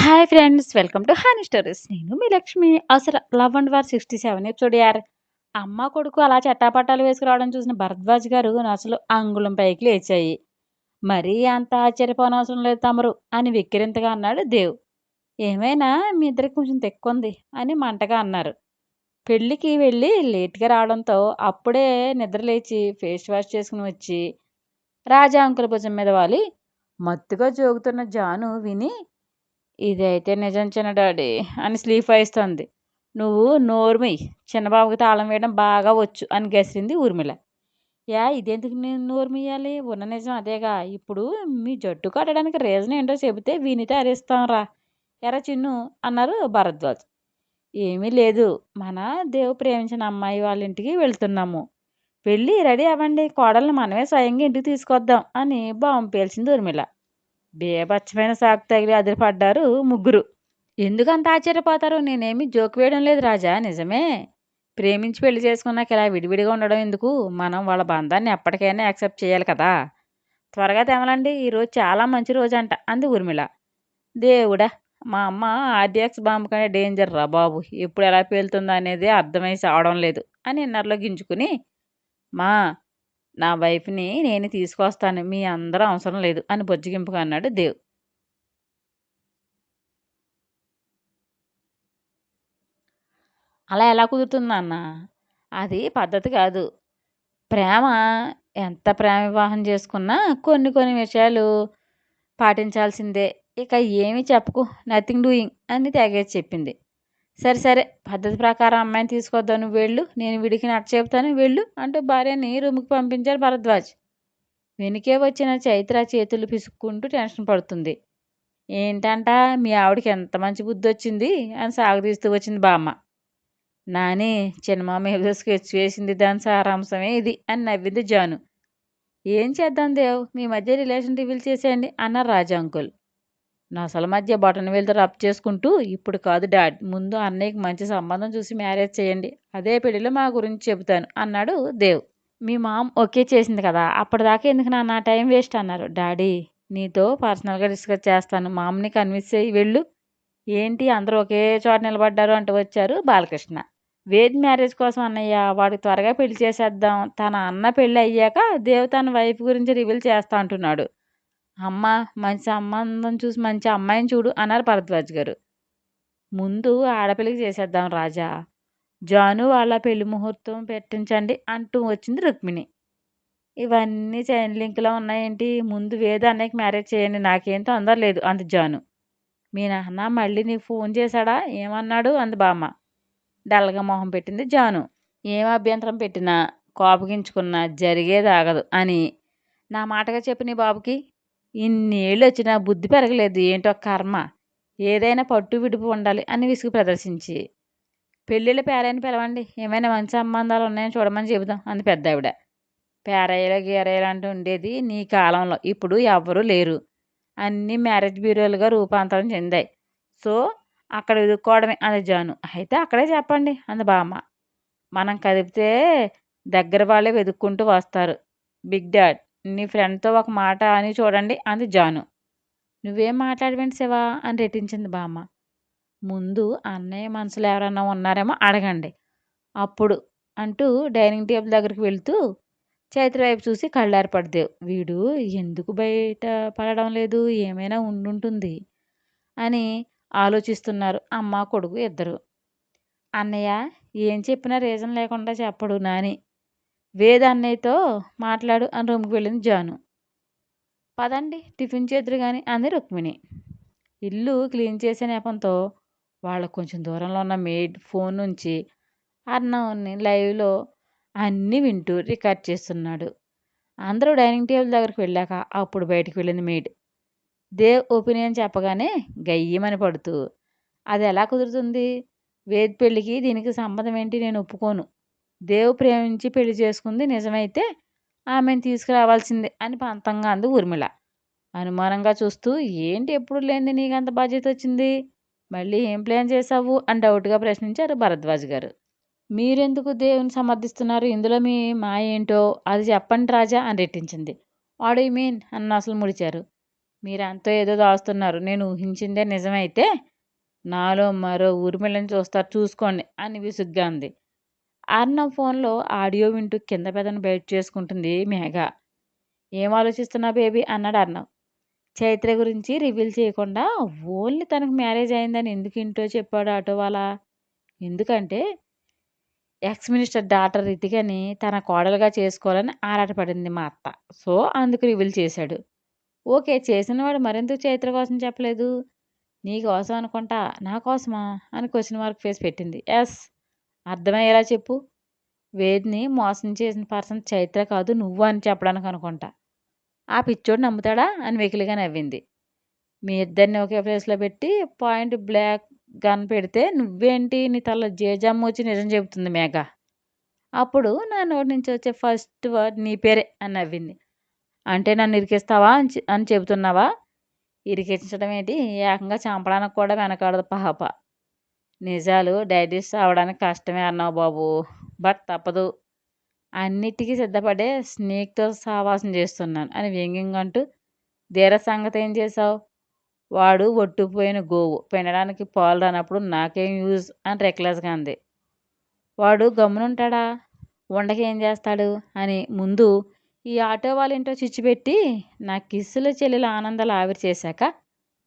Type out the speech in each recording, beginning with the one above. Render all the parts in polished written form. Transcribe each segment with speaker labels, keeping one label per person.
Speaker 1: Hi friends! Welcome to honey stories. నేను మీ లక్ష్మి. అసలు 'love and war' 67 episode యార్. అమ్మ, కొడుకు అలా చెట్టాపట్టాలు వేసుకురావడం చూసిన భరద్వాజ్ గారు అసలు అంగుళం పైకి లేచాయి. "మరీ అంత ఆశ్చర్యపోనవసరం లేదు తమరు" అని వెక్కిరింతగా అన్నాడు దేవ్. "ఏమైనా మీ ఇద్దరికి కొంచెం తిక్కుంది" అని మంటగా అన్నారు. పెళ్ళికి వెళ్ళి లేట్‌గా రావడంతో అప్పుడే నిద్రలేచి ఫేస్ వాష్ చేసుకుని వచ్చి రాజా అంకుల్ భుజం మీద వాలి మత్తుగా జోగుతున్న జాను విని, "ఇదైతే నిజం చిన్న డాడీ" అని స్లీప్ వేస్తోంది. "నువ్వు నోర్ముయ్, చిన్నబాబుకి తాళం వేయడం బాగా వచ్చు" అని గసిరింది ఊర్మిళ. ఇదెందుకు నేను నోరు ముయ్యాలి? ఉన్న నిజం అదేగా. ఇప్పుడు మీ జట్టు కట్టడానికి రీజన్ ఏంటో చెబితే వినితే అరిస్తాంరా. ఎరా చిన్ను అన్నారు భరద్వాజ్. "ఏమీ లేదు. మన దేవు ప్రేమించిన అమ్మాయి వాళ్ళ ఇంటికి వెళ్తున్నాము. వెళ్ళి రెడీ అవ్వండి. కోడల్ని మనమే స్వయంగా ఇంటికి తీసుకొద్దాం" అని బాంబు పేల్చింది ఊర్మిళ. బీభత్సమైన షాక్ తగిలి అదిరిపడ్డారు ముగ్గురు. "ఎందుకంత ఆశ్చర్యపోతారు? నేనేమి జోక్ వేయడం లేదు రాజా. నిజమే. ప్రేమించి పెళ్లి చేసుకున్నాక ఇలా విడివిడిగా ఉండడం ఎందుకు? మనం వాళ్ళ బంధాన్ని ఎప్పటికైనా యాక్సెప్ట్ చేయాలి కదా! త్వరగా తెమలండి. ఈరోజు చాలా మంచి రోజంట" అంది ఊర్మిళ. "దేవుడా! మా అమ్మ ఆర్‌డీఎక్స్ బాంబు కంటే డేంజర్ రా బాబు. ఎప్పుడు ఎలా పేలుతుందో అనేదే అర్థమై సావడం లేదు" అని ఇన్నర్‌లో గింజుకుని, "మా, నా వైఫ్‌ని నేనే తీసుకొస్తాను. మీ అందరూ అవసరం లేదు" అని బుజ్జగింపుగా అన్నాడు దేవ్. "అలా ఎలా కుదురుతుంది నాన్న? అది పద్ధతి కాదు. ప్రేమ ఎంత ప్రేమ వివాహం చేసుకున్నా కొన్ని కొన్ని విషయాలు పాటించాల్సిందే. ఇక ఏమీ చెప్పకు. నథింగ్ డూయింగ్" అని తెగేసి చెప్పింది. "సరే సరే, పద్ధతి ప్రకారం అమ్మాయిని తీసుకొద్దాం. నువ్వు వెళ్ళు. నేను వీడికి నచ్చ చెబుతాను వెళ్ళు" అంటూ భార్యని రూమ్‌కి పంపించాడు భరద్వాజ్. వెనుకే వచ్చిన చైత్ర చేతులు పిసుక్కుంటూ టెన్షన్ పడుతుంది. "ఏంటంట మీ ఆవిడకి ఎంత మంచి బుద్ధొచ్చింది" అని సాగదీస్తూ వచ్చింది బామ్మ. "నాని, చిన్నమామ ఏదో స్కెచ్ వేసింది. దాని సారాంశమే ఇది" అని నవ్వింది జాను. "ఏం చేద్దాం దేవ్, మీ మధ్య రిలేషన్ రివీల్ చేసేయండి" అన్నారు రాజా అంకుల్. నొసల మధ్య బటన్ వేలుతో రబ్ చేసుకుంటూ, "ఇప్పుడు కాదు డాడ్, ముందు అన్నయ్యకి మంచి సంబంధం చూసి మ్యారేజ్ చేయండి. అదే పెళ్లిలో మా గురించి చెబుతాను" అన్నాడు దేవ్. "మీ మామ్ ఓకే చేసింది కదా, అప్పటిదాకా ఎందుకు నాన్న టైం వేస్ట్" అన్నారు. "డాడీ, నీతో పర్సనల్గా డిస్కస్ చేస్తాను. మామ్ని కన్విన్స్ చేయి వెళ్ళు." "ఏంటి అందరూ ఒకే చోట నిలబడ్డారు" అంటూ వచ్చారు బాలకృష్ణ. "వేద్ మ్యారేజ్ కోసం అన్నయ్య. వాడికి త్వరగా పెళ్లి చేసేద్దాం. తన అన్న పెళ్లి అయ్యాక దేవ్ తన వైఫ్ గురించి రివీల్ చేస్తా అంటున్నాడు." "అమ్మ, మంచి సంబంధం చూసి మంచి అమ్మాయిని చూడు" అన్నారు భరద్వాజ్ గారు. "ముందు ఆడపిల్లకి చేసేద్దాం రాజా. జాను వాళ్ళ పెళ్లి ముహూర్తం పెట్టించండి" అంటూ వచ్చింది రుక్మిణి. "ఇవన్నీ చైన్ లింక్‌లో ఉన్నాయేంటి? ముందు వేద అన్నయ్యకి మ్యారేజ్ చేయండి. నాకేం తొందర లేదు" అంది జాను. "మీ నాన్న మళ్ళీ నీకు ఫోన్ చేశాడా? ఏమన్నాడు?" అంది బామ్మ. డల్‌గా మొహం పెట్టింది జాను. "ఏం అభ్యంతరం పెట్టినా, కోపగించుకున్నా జరిగేది ఆగదు" అని, "నా మాటగా చెప్పు నీ బాబుకి. ఇన్నేళ్ళొచ్చినా బుద్ధి పెరగలేదు. ఏంటో కర్మ. ఏదైనా పట్టు విడుపు ఉండాలి" అని విసుగు ప్రదర్శించి, "పెళ్ళిళ్ళ పేరాయిని పిలవండి. ఏమైనా మంచి సంబంధాలు ఉన్నాయని చూడమని చెబుదాం" అంది పెద్దావిడ. "పేరయ్యలు గీరయ్యలు అంటూ ఉండేది నీ కాలంలో. ఇప్పుడు ఎవ్వరూ లేరు. అన్నీ మ్యారేజ్ బ్యూరోలుగా రూపాంతరం చెందాయి. సో, అక్కడ వెదుక్కోవడమే" అంది జాను. "అయితే అక్కడే చెప్పండి" అంది బామ్మ. "మనం కదిపితే దగ్గర వాళ్ళే వెతుక్కుంటూ వస్తారు. బిగ్ డాడ్, నీ ఫ్రెండ్‌తో ఒక మాట అని చూడండి" అంది జాను. "నువ్వేం మాట్లాడవేంటి శివ" అని రెట్టించింది బామ్మ. "ముందు అన్నయ్య మనసులో ఎవరన్నా ఉన్నారేమో అడగండి. అప్పుడు" అంటూ డైనింగ్ టేబుల్ దగ్గరికి వెళ్తూ చైత్ర వైపు చూసి కళ్ళారిపడ్డావు. "వీడు ఎందుకు బయట పడడం లేదు? ఏమైనా ఉండుంటుంది" అని ఆలోచిస్తున్నారు అమ్మ, కొడుకు ఇద్దరు. "అన్నయ్య ఏం చెప్పినా రీజన్ లేకుండా చెప్పడు నాని. వేద అన్నయ్యతో మాట్లాడు" అని రూమ్‌కి వెళ్ళింది జాను. "పదండి టిఫిన్ చేద్దురు గాని" అంది రుక్మిణి. ఇల్లు క్లీన్ చేసే నెపంతో వాళ్ళకు కొంచెం దూరంలో ఉన్న మెయిడ్ ఫోన్ నుంచి అన్నంని లైవ్‌లో అన్నీ వింటూ రికార్డ్ చేస్తున్నాడు. అందరూ డైనింగ్ టేబుల్ దగ్గరికి వెళ్ళాక అప్పుడు బయటికి వెళ్ళింది మెయిడ్. దేవ్ ఒపీనియన్ చెప్పగానే గయ్యమని పడుతూ, "అది ఎలా కుదురుతుంది? వేద్ పెళ్ళికి దీనికి సంబంధం ఏంటి? నేను ఒప్పుకోను. దేవ్ ప్రేమించి పెళ్లి చేసుకుంది నిజమైతే ఆమెను తీసుకురావాల్సిందే" అని పంతంగా అంది ఊర్మిళ. అనుమానంగా చూస్తూ, "ఏంటి ఎప్పుడు లేనిది నీకంత బాధ్యత వచ్చింది? మళ్ళీ ఏం ప్లాన్ చేశావు?" అని డౌట్‌గా ప్రశ్నించారు భరద్వాజ్ గారు. "మీరెందుకు దేవుని సమర్థిస్తున్నారు? ఇందులో మీ మాయేంటో అది చెప్పండి రాజా" అని రెట్టించింది. "వాట్ డూ యూ మీన్" అని నొసలు ముడిచారు. మీరంతా ఏదో దాస్తున్నారు. నేను ఊహించిందే నిజమైతే నాలో మరో ఊర్మిళని చూస్తారు చూసుకోండి అని విసుగ్గా అంది. అర్ణవ్ ఫోన్లో ఆడియో వింటూ కింద పెదను బయట చేసుకుంటుంది మేఘ. ఏం ఆలోచిస్తున్నావు బేబీ అన్నాడు అర్ణవ్. చైత్ర గురించి రివీల్ చేయకుండా ఓన్లీ తనకు మ్యారేజ్ అయిందని ఎందుకు ఇంట్లో చెప్పాడు ఆటో వాళ్ళ. ఎందుకంటే ఎక్స్ మినిస్టర్ డాటర్ రితికని తన కోడలుగా చేసుకోవాలని ఆరాటపడింది మా అత్త. సో అందుకు రివీల్ చేశాడు. ఓకే, చేసినవాడు మరెందుకు చైత్ర కోసం చెప్పలేదు. నీ కోసం అనుకుంటా. నా కోసమా అని క్వశ్చన్ మార్క్ ఫేస్ పెట్టింది. ఎస్, అర్థమయ్యేలా చెప్పు. వేద్ని మోసం చేసిన పర్సన్ చైత్ర కాదు నువ్వు అని చెప్పడానికి అనుకుంటా. ఆ పిచ్చోడు నమ్ముతాడా అని వెకిలిగా నవ్వింది. మీ ఇద్దరిని ఒకే ప్లేస్లో పెట్టి పాయింట్ బ్లాక్ గన్ పెడితే నువ్వేంటి నీ తల జేజమ్మ వచ్చి నిజం చెబుతుంది మేఘ. అప్పుడు నా నోటి నుంచి వచ్చే ఫస్ట్ వర్డ్ నీ పేరే అని నవ్వింది. అంటే నన్ను ఇరికిస్తావా అని చెబుతున్నావా. ఇరికించడం ఏంటి, ఏకంగా చంపడానికి కూడా వెనకాడదు పాప. నిజాలు డైజెస్ట్ అవ్వడానికి కష్టమే అన్నావు బాబు, బట్ తప్పదు. అన్నిటికీ సిద్ధపడే స్నేక్తో సావాసం చేస్తున్నాను అని వ్యంగ్యంగా అంటూ ధీర సంగతి ఏం చేశావు. వాడు ఒట్టుపోయిన గోవు పెండడానికి పాలు రానప్పుడు నాకేం యూజ్ అని రెక్లెస్గా అంది. వాడు గమ్మునుంటాడా, ఉండకేం చేస్తాడు అని ముందు ఈ ఆటో వాళ్ళ ఇంటో చిచ్చుపెట్టి నా కిస్సుల చెల్లెల ఆనందాలు ఆవిరి చేశాక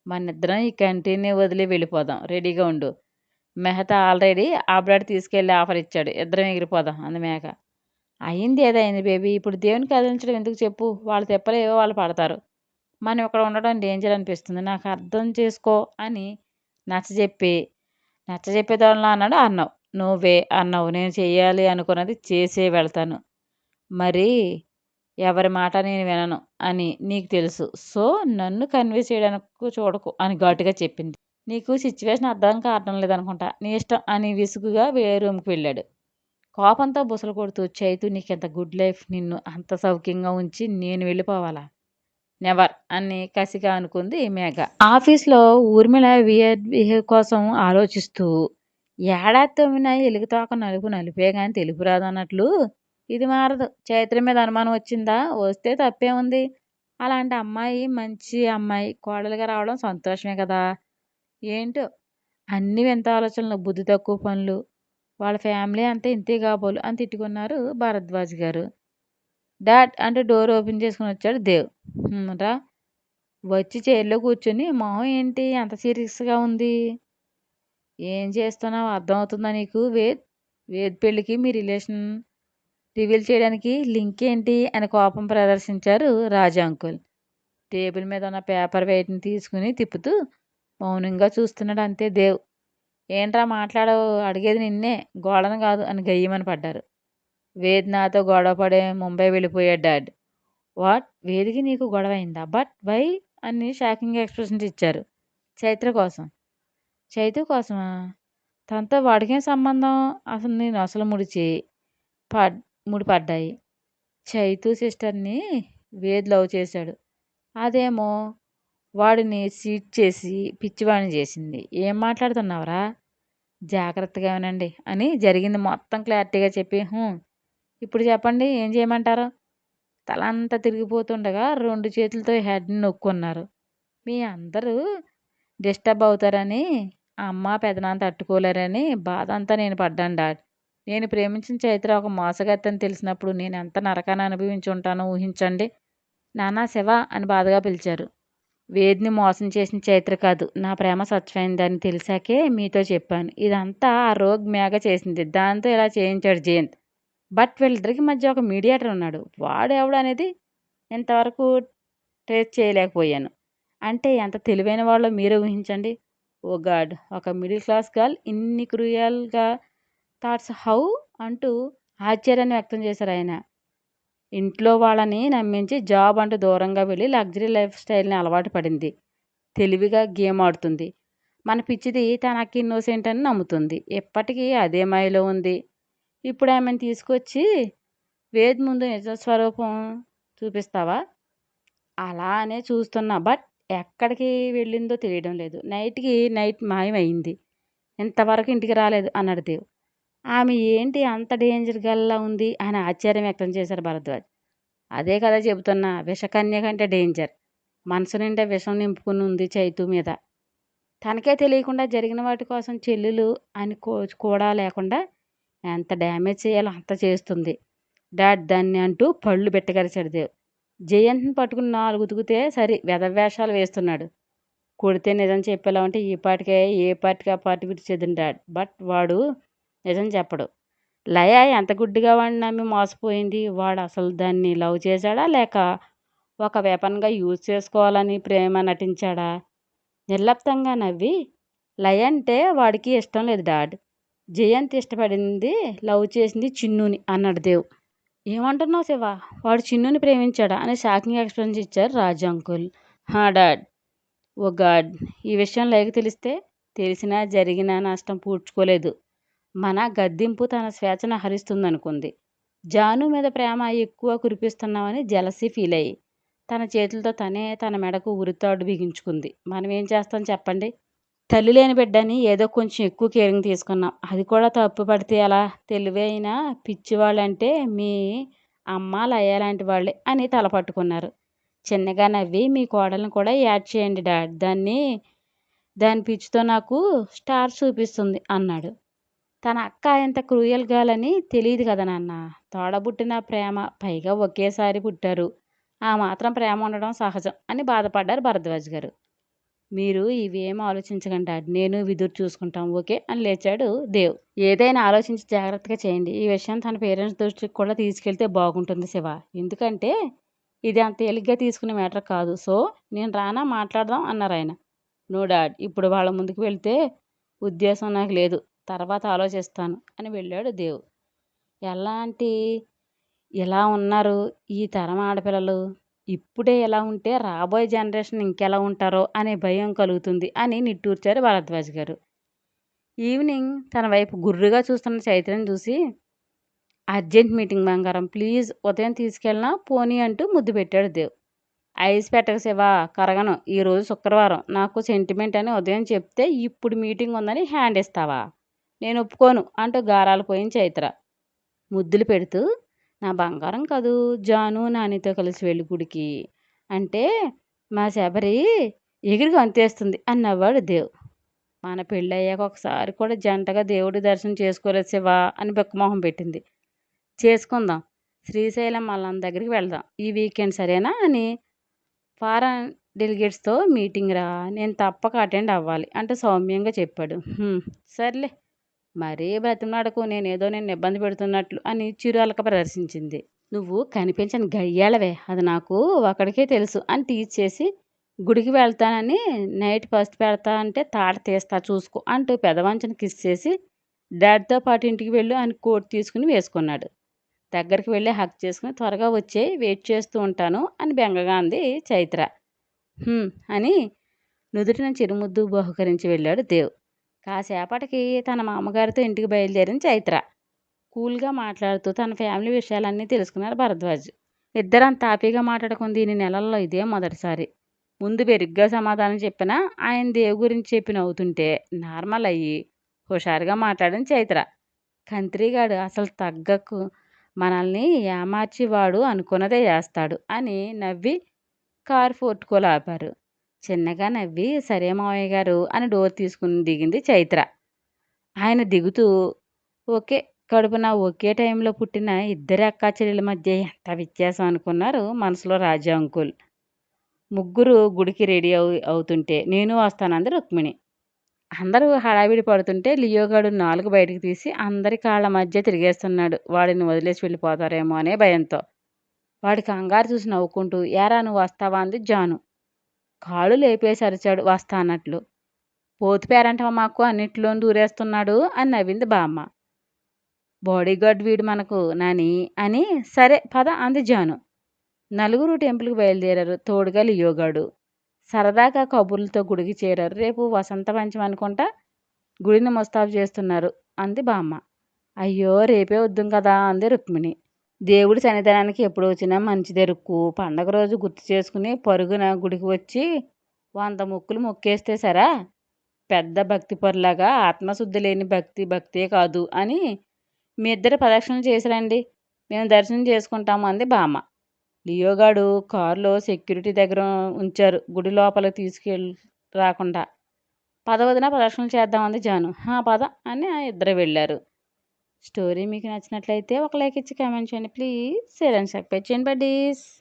Speaker 1: మనిద్దరం ఈ కంటిన్యూ వదిలి వెళ్ళిపోదాం. రెడీగా ఉండు. మెహతా ఆల్రెడీ ఆ బ్లడ్ తీసుకెళ్ళి ఆఫర్ ఇచ్చాడు. ఇద్దరం ఎగిరిపోదాం అంది మేఘ. అయింది ఏదైంది బేబీ. ఇప్పుడు దేవుని కదిలించడం ఎందుకు చెప్పు. వాళ్ళ తెప్పలు ఏవో వాళ్ళు పడతారు. మనం ఇక్కడ ఉండడం డేంజర్ అనిపిస్తుంది. నాకు అర్థం చేసుకో అని నచ్చజెప్పే ధోరణిలో అన్నాడు అర్ణవ్. నువ్వే అన్నావు, నేను చెయ్యాలి అనుకున్నది చేసే వెళ్తాను. మరి ఎవరి మాట నేను వినను అని నీకు తెలుసు. సో నన్ను కన్విన్స్ చేయడానికి చూడకు అని ఘాటుగా చెప్పింది. నీకు సిచ్యువేషన్ అర్థం కావటం లేదనుకుంటా. నీ ఇష్టం అని విసుగుగా వేరే రూమ్కి వెళ్ళాడు. కోపంతో బుసలు కొడుతూ చైతు నీకెంత గుడ్ లైఫ్, నిన్ను అంత సౌఖ్యంగా ఉంచి నేను వెళ్ళిపోవాలా. నెవర్ అని కసిగా అనుకుంది మేఘ. ఆఫీస్లో ఊర్మిళ వియర్ బిహేవ్ కోసం ఆలోచిస్తూ ఏడాది తొమ్మిన ఎలుగుతోక నలుపు నలిపే కానీ తెలుపు రాదు అన్నట్లు ఇది మారదు. చైత్ర మీద అనుమానం వచ్చిందా, వస్తే తప్పే ఉంది. అలాంటి అమ్మాయి మంచి అమ్మాయి కోడలుగా రావడం సంతోషమే కదా. ఏంటో అన్ని వింత ఆలోచనలు, బుద్ధి తక్కువ పనులు. వాళ్ళ ఫ్యామిలీ అంతా ఇంతే కాబోలు అని తిట్టుకున్నారు భరద్వాజ్ గారు. డాడ్ అంటూ డోర్ ఓపెన్ చేసుకుని వచ్చాడు దేవ్. రా వచ్చి చైర్లో కూర్చొని మొహం ఏంటి అంత సీరియస్గా ఉంది. ఏం చేస్తున్నావు అర్థమవుతుందా నీకు. వేద్ పెళ్ళికి మీ రిలేషన్ రివీల్ చేయడానికి లింక్ ఏంటి అని కోపం ప్రదర్శించారు రాజా అంకుల్. టేబుల్ మీద ఉన్న పేపర్ వెయిట్ని తీసుకుని తిప్పుతూ మౌనంగా చూస్తున్నాడు అంతే దేవ్. ఏంట్రా మాట్లాడవు, అడిగేది నిన్నే, గోడను కాదు అని గయ్యమని పడ్డారు. వేద్ నాతో గొడవ పడే ముంబై వెళ్ళిపోయాడు డాడ్. వాట్, వేదికి నీకు గొడవ అయిందా, బట్ వై అని షాకింగ్ ఎక్స్ప్రెషన్స్ ఇచ్చారు. చైత్ర కోసం. చైతు కోసమా, తనతో వాడికేం సంబంధం. అసలు నేను అసలు ముడిపడ్డాయి. చైతు సిస్టర్ని వేద్ లవ్ చేశాడు. అదేమో వాడిని సీట్ చేసి పిచ్చివాడిని చేసింది. ఏం మాట్లాడుతున్నావురా, జాగ్రత్తగా వినండి అని జరిగింది మొత్తం క్లారిటీగా చెప్పి ఇప్పుడు చెప్పండి ఏం చేయమంటారో. తలంతా తిరిగిపోతుండగా 2 చేతులతో హెడ్ని నొక్కున్నారు. మీ అందరూ డిస్టర్బ్ అవుతారని, అమ్మ పెదనాన్న తట్టుకోలేరని బాధ అంతా నేను పడ్డాను డాడ్. నేను ప్రేమించిన చైత్ర ఒక మోసగత్తని తెలిసినప్పుడు నేను ఎంత నరకాన్ని అనుభవించి ఉంటానో ఊహించండి. నానా శివ అని బాధగా పిలిచారు. వేద్ని మోసం చేసిన చైత్ర కాదు, నా ప్రేమ స్వచ్ఛమైందని తెలిసాకే మీతో చెప్పాను. ఇదంతా ఆ రోగ్ మేఘ చేసింది. దాంతో ఇలా చేయించాడు జయంత్. బట్ వీళ్ళిద్దరికి మధ్య ఒక మీడియేటర్ ఉన్నాడు. వాడు ఎవడు అనేది ఇంతవరకు ట్రేస్ చేయలేకపోయాను. అంటే ఎంత తెలివైన వాళ్ళో మీరే ఊహించండి. ఓ గాడ్, ఒక మిడిల్ క్లాస్ గర్ల్ ఇన్ని క్రూయల్గా థాట్స్ హౌ అంటూ ఆశ్చర్యాన్ని వ్యక్తం చేశారు ఆయన. ఇంట్లో వాళ్ళని నమ్మించి జాబ్ అంటూ దూరంగా వెళ్ళి లగ్జరీ లైఫ్ స్టైల్ని అలవాటు పడింది. తెలివిగా గేమ్ ఆడుతుంది. మన పిచ్చిది తనకి ఇన్నోసెంట్ అని నమ్ముతుంది. ఎప్పటికీ అదే మాయలో ఉంది. ఇప్పుడు ఆమెను తీసుకొచ్చి వేద్ ముందు నిజ స్వరూపం చూపిస్తావా. అలా అనే చూస్తున్నా, బట్ ఎక్కడికి వెళ్ళిందో తెలియడం లేదు. నైట్ మాయమైంది. ఇంతవరకు ఇంటికి రాలేదు అన్నాడు దేవ్. ఆమె ఏంటి అంత డేంజర్ గల్లా ఉంది అని ఆశ్చర్యం వ్యక్తం చేశారు భరద్వాజ్. అదే కదా చెబుతున్నా, విషకన్య కంటే డేంజర్. మనసు నిండా విషం నింపుకుని ఉంది చైతు మీద. తనకే తెలియకుండా జరిగిన వాటి కోసం చెల్లెలు అని కూడా లేకుండా ఎంత డ్యామేజ్ చేయాలో అంత చేస్తుంది. డాడ్ దాన్ని అంటూ పళ్ళు బెట్టగరిచాడు దేవ్. జయంత్ని పట్టుకుని 4 ఉతికితే సరి వెధవేషాలు వేస్తున్నాడు. కొడితే నిజం చెప్పేలా ఉంటే ఈ పాటికే ఏ పార్టీకి ఆ పార్టీ విడిచేద్దును డాడ్. బట్ వాడు నిజం చెప్పడు. లయ ఎంత గుడ్డిగా వాడిని నమ్మి మోసపోయింది. వాడు అసలు దాన్ని లవ్ చేశాడా లేక ఒక వెపన్గా యూజ్ చేసుకోవాలని ప్రేమ నటించాడా? నిర్లిప్తంగా నవ్వి, లయ అంటే వాడికి ఇష్టం లేదు డాడ్. జయంత్ ఇష్టపడింది, లవ్ చేసింది చిన్నుని అన్నాడు దేవ్. ఏమంటున్నావు శివ? వాడు చిన్నుని ప్రేమించాడా అని షాకింగ్ ఎక్స్ప్రెషన్ ఇచ్చారు రాజు అంకుల్. హా డాడ్. ఓ గాడ్, ఈ విషయం లయకు తెలిస్తే? తెలిసినా జరిగిన నష్టం పూడ్చుకోలేదు. మన గద్దింపు తన స్వేచ్ఛను హరిస్తుందనుకుంది. జాను మీద ప్రేమ ఎక్కువ కురిపిస్తున్నామని జలసీ ఫీల్ అయ్యి తన చేతులతో తనే తన మెడకు ఉరితాడు బిగించుకుంది. మనం ఏం చేస్తాం చెప్పండి? తల్లి లేని బిడ్డని ఏదో కొంచెం ఎక్కువ కేరింగ్ తీసుకున్నాం. అది కూడా తప్పు పడితే ఎలా? తెలివైన పిచ్చివాళ్ళంటే మీ అమ్మ లయ లాంటి వాళ్ళే అని తల పట్టుకున్నారు. చిన్నగా నవ్వి, మీ కోడలను కూడా యాడ్ చేయండి డాడ్. దాని పిచ్చితో నాకు స్టార్ చూపిస్తుంది అన్నాడు. తన అక్క ఎంత క్రూయల్ గాలని తెలియదు కదా నాన్న. తోడబుట్టిన ప్రేమ, పైగా ఒకేసారి పుట్టారు. ఆ మాత్రం ప్రేమ ఉండడం సహజం అని బాధపడ్డారు భరద్వాజ్ గారు. మీరు ఇవేం ఆలోచించకండి డాడ్, నేను విదురు చూసుకుంటాం ఓకే అని లేచాడు దేవ్. ఏదైనా ఆలోచించి జాగ్రత్తగా చేయండి. ఈ విషయం తన పేరెంట్స్ దృష్టికి కూడా తీసుకెళ్తే బాగుంటుంది శివ. ఎందుకంటే ఇది అంత తేలిగ్గా తీసుకునే మ్యాటర్ కాదు. సో నేను రానా మాట్లాడదాం అన్నారు ఆయన. నో డాడ్, ఇప్పుడు వాళ్ళ ముందుకు వెళ్తే ఉద్దేశం నాకు లేదు, తర్వాత ఆలోచిస్తాను అని వెళ్ళాడు దేవ్. ఎలా ఉన్నారు ఈ తరం ఆడపిల్లలు? ఇప్పుడే ఎలా ఉంటే రాబోయే జనరేషన్ ఇంకెలా ఉంటారో అనే భయం కలుగుతుంది అని నిట్టూర్చారు భరద్వాజ్ గారు. ఈవినింగ్ తన వైపు గుర్రుగా చూస్తున్న చైత్రని చూసి, అర్జెంట్ మీటింగ్ బంగారం ప్లీజ్, ఉదయం తీసుకెళ్ళినా పోనీ అంటూ ముద్దు పెట్టాడు దేవ్. ఐస్ పెట్టక శివా, కరగను. ఈరోజు శుక్రవారం, నాకు సెంటిమెంట్ అని ఉదయం చెప్తే ఇప్పుడు మీటింగ్ ఉందని హ్యాండ్ ఇస్తావా? నేను ఒప్పుకోను అంటూ గారాలు పోయింది చైత్ర. ముద్దులు పెడుతూ, నా బంగారం కదూ, జాను నానితో కలిసి వెళ్ళి గుడికి అంటే మా శబరి ఎగిరి గంతేస్తుంది అని నవ్వాడు దేవ్. మన పెళ్ళయ్యాక ఒకసారి కూడా జంటగా దేవుడి దర్శనం చేసుకోలేదు శివా అని బెక్కమొహం పెట్టింది. చేసుకుందాం, శ్రీశైలం మల్లన్న దగ్గరికి వెళ్దాం ఈ వీకెండ్ సరేనా అని. ఫారెన్ డెలిగేట్స్తో మీటింగ్ రా, నేను తప్పక అటెండ్ అవ్వాలి అంటూ సౌమ్యంగా చెప్పాడు. సర్లే, మరీ బ్రతిమలాడకు, నేనేదో నిన్ను ఇబ్బంది పెడుతున్నట్లు అని చిరుఅలక ప్రదర్శించింది. నువ్వు కనిపించని గయ్యాళవే, అది నాకు ఒకడికే తెలుసు అని టీచ్ చేసి, గుడికి వెళ్తానని నైట్ పసుపు పెడతా అంటే తాట తీస్తా చూసుకో అంటూ పెదవంచన కిస్ చేసి, డాడ్తో పాటు ఇంటికి వెళ్ళు అని కోట్ తీసుకుని వేసుకున్నాడు. దగ్గరికి వెళ్ళి హక్ చేసుకుని, త్వరగా వచ్చే వెయిట్ చేస్తూ ఉంటాను అని బెంగగా అంది చైత్ర. అని నుదుటిన చిరుముద్దు బహుకరించి వెళ్ళాడు దేవ్. కాసేపటికి తన మామగారితో ఇంటికి బయలుదేరిన చైత్ర. కూల్గా మాట్లాడుతూ తన ఫ్యామిలీ విషయాలన్నీ తెలుసుకున్నారు భరద్వాజ్. ఇద్దరంత తాపీగా మాట్లాడుకుంది ఇన్ని నెలల్లో ఇదే మొదటిసారి. ముందు బెరిగ్గా సమాధానం చెప్పినా ఆయన దేవ్ గురించి చెప్పి నవ్వుతుంటే నార్మల్ అయ్యి హుషారుగా మాట్లాడిన చైత్ర. కంత్రిగాడు అసలు తగ్గకు, మనల్ని ఏమార్చి వాడు అనుకున్నదే చేస్తాడు అని నవ్వి కారు ఫోర్టుకోలు ఆపారు. చిన్నగా నవ్వి, సరే మావయ్య గారు అని డోర్ తీసుకుని దిగింది చైత్ర. ఆయన దిగుతూ, ఓకే కడుపున ఒకే టైంలో పుట్టిన ఇద్దరి అక్కా చెల్లెల మధ్య ఎంత వ్యత్యాసం అనుకున్నారు మనసులో రాజా అంకుల్. ముగ్గురు గుడికి రెడీ అవుతుంటే నేను వస్తానంది రుక్మిణి. అందరూ హడావిడి పడుతుంటే లియోగాడు 4 బయటకు తీసి అందరి కాళ్ళ మధ్య తిరిగేస్తున్నాడు, వాడిని వదిలేసి వెళ్ళిపోతారేమో అనే భయంతో. వాడి కంగారు చూసి నవ్వుకుంటూ, ఏరా నువ్వు వస్తావా అంది జాను. కాళ్ళు లేపేసి అరిచాడు వస్తా అన్నట్లు. పోతు పేరంటవా మాకు, అన్నిట్లోనూ దూరేస్తున్నాడు అని నవ్వింది బామ్మ. బాడీగార్డ్ వీడు మనకు నాని అని. సరే పద అంది జాను. నలుగురు టెంపుల్కి బయలుదేరారు, తోడుగా లియోగాడు. సరదాగా కబుర్లతో గుడికి చేరారు. రేపు వసంత పంచమి అనుకుంటా, గుడిని ముస్తాబు చేస్తున్నారు అంది బామ్మ. అయ్యో రేపే వద్దుం కదా అంది రుక్మిణి. దేవుడి సన్నిధానానికి ఎప్పుడు వచ్చినా మంచిదే రుక్కు, పండగ రోజు గుర్తు చేసుకుని పరుగున గుడికి వచ్చి 100 మొక్కులు మొక్కేస్తే సరా. పెద్ద భక్తి పొరలాగా ఆత్మశుద్ధి లేని భక్తే కాదు అని మీ ఇద్దరు ప్రదక్షిణలు చేసిరండి, మేము దర్శనం చేసుకుంటాము అంది బామ్మ. లియోగాడు కారులో సెక్యూరిటీ దగ్గర ఉంచారు గుడి లోపలికి రాకుండా. పద వదిన ప్రదర్శనలు చేద్దామంది జాను. పద అని ఆ ఇద్దరు వెళ్ళారు. స్టోరీ మీకు నచ్చినట్లయితే ఒక లైక్ ఇచ్చి కామెంట్ చేయండి ప్లీజ్. షేర్ అండ్ సబ్స్క్రైబ్ చేయండి బడ్డీస్.